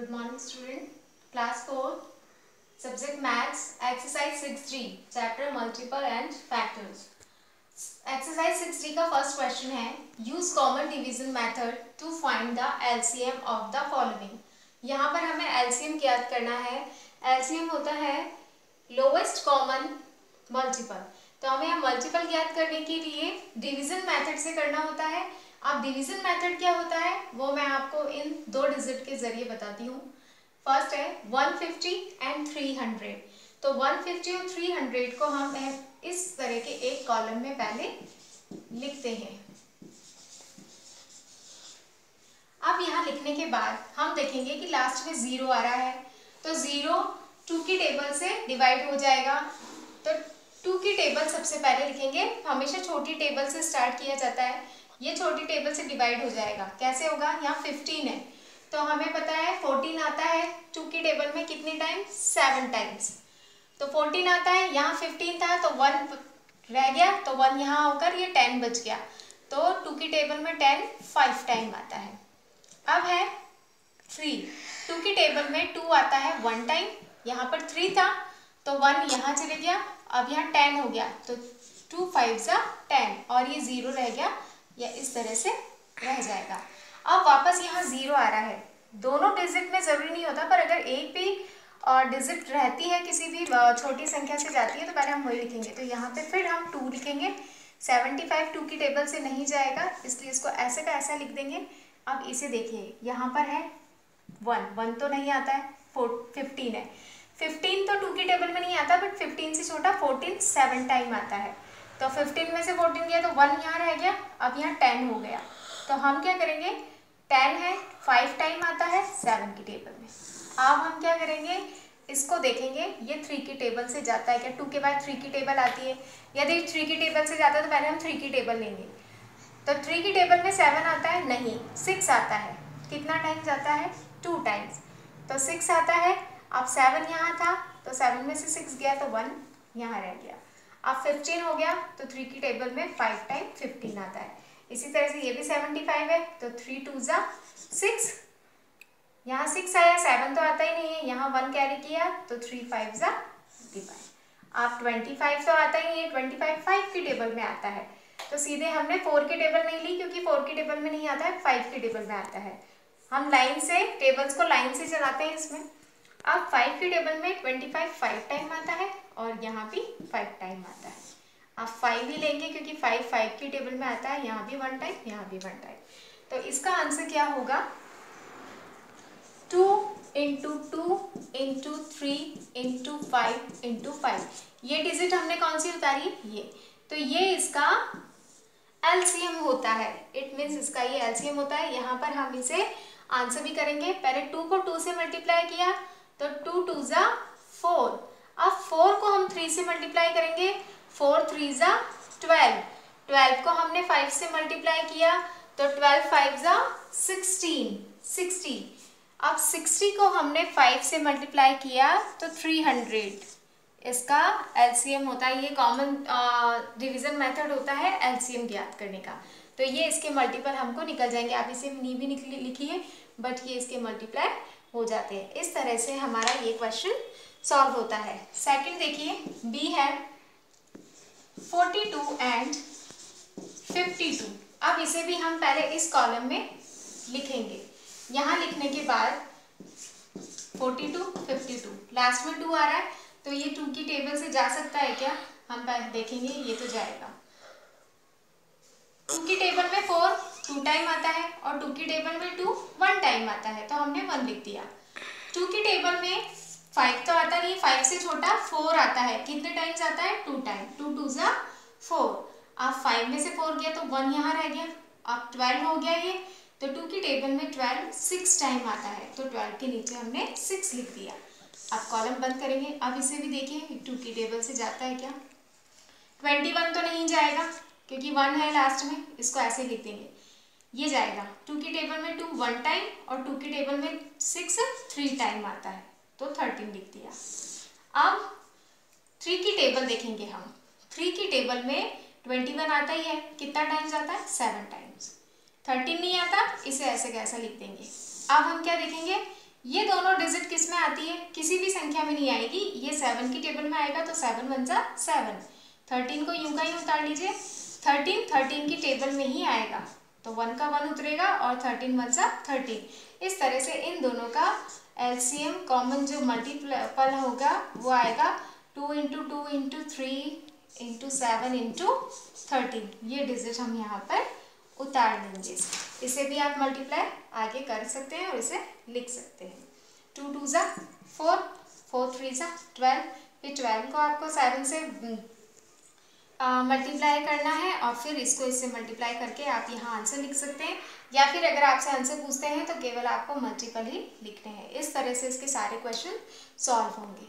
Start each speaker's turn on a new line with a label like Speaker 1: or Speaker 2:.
Speaker 1: Good morning student. Class 4 Subject Maths Exercise 6D Chapter Multiple and Factors. Exercise 6D का first question है Use common division method to find the LCM of the following. यहाँ पर हमें LCM ज्ञात करना है. LCM होता है Lowest Common Multiple. तो हमें यहाँ मल्टीपल ज्ञात करने के लिए डिवीजन मेथड से करना होता है. अब डिवीजन मेथड क्या होता है वो मैं आपको इन दो डिजिट के जरिए बताती हूँ. फर्स्ट है 150 एंड 300. तो 150 और 300 को हम इस तरह के एक कॉलम में पहले लिखते हैं. अब यहाँ लिखने के बाद हम देखेंगे कि लास्ट में 0 आ रहा है तो 0 2 की टेबल से डिवाइड हो जाएगा. तो 2 की टेबल सबसे पहले लिखेंगे. हमेशा छोटी टेबल से स्टार्ट किया जाता है. ये छोटी टेबल से डिवाइड हो जाएगा. कैसे होगा? यहाँ 15 है तो हमें पता है 14 आता है 2 की टेबल में कितने टाइम? 7 टाइम्स. तो 14 आता है. यहाँ 15 था तो 1 रह गया तो 1 यहाँ होकर ये 10 बच गया. तो 2 की टेबल में 10 5 टाइम आता है. अब है 3. 2 की टेबल में 2 आता है 1 टाइम. यहाँ पर 3 था तो 1 यहाँ चले गया. अब यहाँ 10 हो गया तो 2 5 10 और ये 0 रह गया. या इस तरह से रह जाएगा. अब वापस यहाँ 0 आ रहा है. दोनों डिजिट में ज़रूरी नहीं होता पर अगर एक भी डिजिट रहती है किसी भी छोटी संख्या से जाती है तो पहले हम वही लिखेंगे. तो यहाँ पे फिर हम 2 लिखेंगे. 75 2 की टेबल से नहीं जाएगा इसलिए इसको ऐसे का ऐसा लिख देंगे. अब इसे देखिए यहाँ पर है 1 तो नहीं आता है. 15 है. 15 तो 2 की टेबल में नहीं आता बट 15 से छोटा 14 7 टाइम आता है. तो 15 में से 14 गया तो 1 यहाँ रह गया. अब यहाँ 10 हो गया तो हम क्या करेंगे? 10 है 5 टाइम आता है 7 की टेबल में. अब हम क्या करेंगे? इसको देखेंगे ये 3 की टेबल से जाता है क्या? 2 के बाद 3 की टेबल आती है. यदि 3 की टेबल से जाता है तो पहले हम 3 की टेबल लेंगे. तो 3 की टेबल में 7 आता है? नहीं 6 आता है. कितना टाइम जाता है? 2 टाइम्स. तो 6 आता है. अब 7 यहाँ था तो 7 में से 6 गया तो 1 यहाँ रह गया. अब 15 हो गया तो 3 की टेबल में 5 टाइम 15 आता है. इसी तरह से ये भी 75 है तो 3 2 6. यहाँ 6 आया. 7 तो आता ही नहीं है. यहाँ 1 कैरी किया तो 3 5 25. अब 25 तो आता ही नहीं है. 25 5 की टेबल में आता है तो सीधे हमने 4 की टेबल नहीं ली क्योंकि 4 की टेबल में नहीं आता है. 5 की टेबल में आता है. हम लाइन से टेबल्स को लाइन से चलाते हैं इसमें. अब 5 की टेबल में 25 5 टाइम आता है और यहाँ भी 5 टाइम आता है. अब 5 ही लेंगे क्योंकि 5 5 की टेबल में आता है. यहाँ भी 1 टाइम यहाँ भी 1 टाइम. तो इसका आंसर क्या होगा? 2 इंटू 2 इंटू 3 इंटू 5 इंटू 5. ये डिजिट हमने कौन सी उतारी? ये. तो ये इसका एलसीएम होता है. इट मीन्स इसका ये एलसीएम होता है. यहाँ पर हम इसे आंसर भी करेंगे. पहले 2 को 2 से मल्टीप्लाई किया तो 2 2 4. अब 4 को हम 3 से मल्टीप्लाई करेंगे. 4 3 12. 12 को हमने 5 से मल्टीप्लाई किया तो 12 5 16. 60. अब 60 को हमने 5 से मल्टीप्लाई किया तो 300. इसका एलसीएम होता है. ये कॉमन डिवीजन मेथड होता है एलसीएम ज्ञात करने का. तो ये इसके मल्टीपल हमको निकल जाएंगे. आप इसे नहीं भी लिखिए बट ये इसके मल्टीप्लाई हो जाते हैं. इस तरह से हमारा ये क्वेश्चन सॉल्व होता है. सेकंड देखिए बी है 42 एंड 52. अब इसे भी हम पहले इस कॉलम में लिखेंगे. यहाँ लिखने के बाद 42 52 लास्ट में 2 आ रहा है तो ये 2 की टेबल से जा सकता है क्या? हम पहले देखेंगे. ये तो जाएगा. 2 की टेबल में 4 2 टाइम आता है और 2 की टेबल में 2 1 टाइम आता है तो हमने 1 लिख दिया. 2 की टेबल में 5 तो आता नहीं. 5 से छोटा 4 आता है. कितने टाइम्स आता है? 2 टाइम. 2 2 4. अब 5 में से 4 गया तो 1 यहाँ रह गया. अब 12 हो गया ये. तो 2 की टेबल में 12 6 टाइम आता है तो 12 के नीचे हमने 6 लिख दिया. अब कॉलम बंद करेंगे. अब इसे भी देखिए 2 की टेबल से जाता है क्या? 21 तो नहीं जाएगा क्योंकि 1 है लास्ट में. इसको ऐसे लिख देंगे. ये जाएगा. 2 की टेबल में 2 1 टाइम और 2 की टेबल में 6 3 टाइम आता है तो 13 लिख दिया. अब 3 की टेबल देखेंगे हम. 3 की टेबल में 21 आता ही है. कितना टाइम्स आता है? 7 टाइम्स. 13 नहीं आता. इसे ऐसे कैसा लिख देंगे. अब हम क्या देखेंगे? ये दोनों डिजिट किस में आती है, किसी भी संख्या में नहीं आएगी, ये 7 की टेबल में आएगा तो 7 वन जा 7। 13 को यूं का यूं उतार लीजिए, 13 की टेबल में ही आएगा तो 1 का 1 उतरेगा और 13 वन जा 13। इस तरह से इन दोनों का एलसीएम कॉमन जो मल्टीपल होगा वो आएगा 2 इंटू 2 इंटू 3 इंटू 7 इंटू 13। ये डिजिट हम यहाँ पर उतार लेंगे। इसे भी आप मल्टीप्लाई आगे कर सकते हैं और इसे लिख सकते हैं। 2 2 जा 4, 4 3 जा 12। फिर 12 को आपको 7 से मल्टीप्लाई करना है और फिर इसको इससे मल्टीप्लाई करके आप यहाँ आंसर लिख सकते हैं, या फिर अगर आपसे आंसर पूछते हैं तो केवल आपको मल्टीपल ही लिखने हैं। इस तरह से इसके सारे क्वेश्चन सॉल्व होंगे।